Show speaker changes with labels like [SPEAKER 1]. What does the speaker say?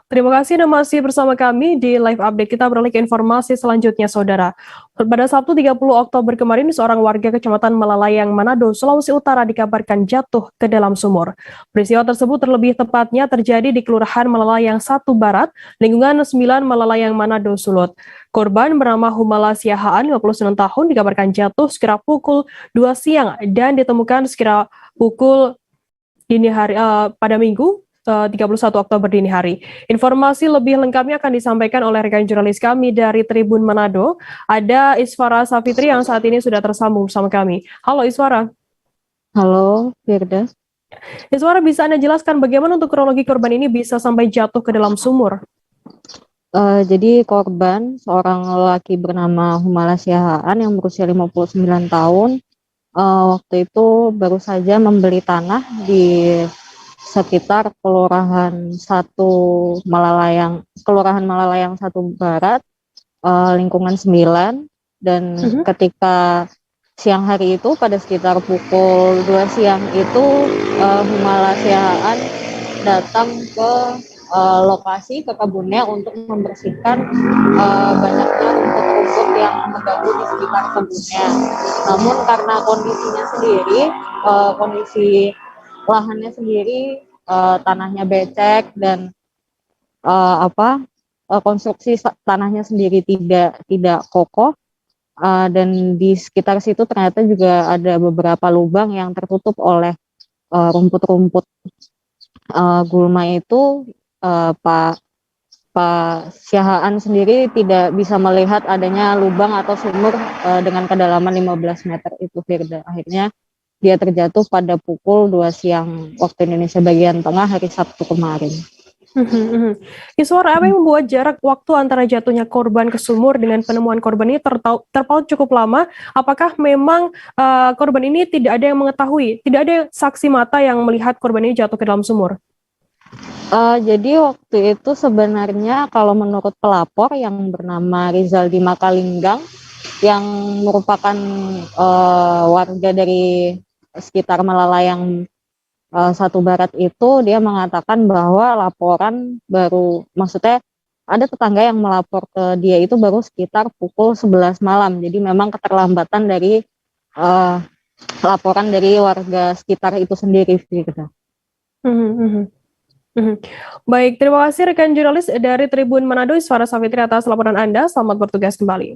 [SPEAKER 1] Terima kasih Anda masih bersama kami di live update. Kita beralih ke informasi selanjutnya, Saudara. Pada Sabtu 30 Oktober kemarin, seorang warga Kecamatan Malalayang, Manado, Sulawesi Utara dikabarkan jatuh ke dalam sumur. Peristiwa tersebut terlebih tepatnya terjadi di Kelurahan Malalayang 1 Barat, lingkungan 9 Malalayang, Manado, Sulut. Korban bernama Humala Siahaan, 59 tahun, dikabarkan jatuh sekira pukul 2 siang dan ditemukan sekira pukul dini hari pada Minggu 31 Oktober dini hari. Informasi lebih lengkapnya akan disampaikan oleh rekan jurnalis kami dari Tribun Manado. Ada Isfara Safitri yang saat ini sudah tersambung bersama kami. Halo Isfara.
[SPEAKER 2] Halo, Firda.
[SPEAKER 1] Isfara, bisa Anda jelaskan bagaimana untuk kronologi korban ini bisa sampai jatuh ke dalam sumur?
[SPEAKER 2] Jadi korban seorang lelaki bernama Humala Siahaan yang berusia 59 tahun. Waktu itu baru saja membeli tanah di sekitar Kelurahan Malalayang 1 Barat, lingkungan 9. Dan ketika siang hari itu pada sekitar pukul 2 siang itu Humala Siahaan datang ke lokasi ke kebunnya untuk membersihkan banyaknya rumput-rumput yang mengganggu di sekitar kebunnya. Namun karena kondisinya sendiri, kondisi lahannya sendiri, tanahnya becek dan konstruksi tanahnya sendiri tidak kokoh, dan di sekitar situ ternyata juga ada beberapa lubang yang tertutup oleh rumput-rumput gulma itu. Pak Siahaan sendiri tidak bisa melihat adanya lubang atau sumur dengan kedalaman 15 meter itu, Firda. Akhirnya dia terjatuh pada pukul 2 siang waktu Indonesia bagian tengah hari Sabtu kemarin.
[SPEAKER 1] Iswara, apa yang membuat jarak waktu antara jatuhnya korban ke sumur dengan penemuan korban ini terpaut cukup lama? Apakah memang korban ini tidak ada yang mengetahui, tidak ada saksi mata yang melihat korban ini jatuh ke dalam sumur?
[SPEAKER 2] Jadi waktu itu sebenarnya kalau menurut pelapor yang bernama Rizaldi Makalinggang yang merupakan warga dari sekitar Malalayang 1 Barat itu, dia mengatakan bahwa laporan baru, maksudnya ada tetangga yang melapor ke dia itu baru sekitar pukul 11 malam. Jadi memang keterlambatan dari laporan dari warga sekitar itu sendiri gitu.
[SPEAKER 1] Baik, terima kasih rekan jurnalis dari Tribun Manado, Isfara Safitri atas laporan Anda. Selamat bertugas kembali.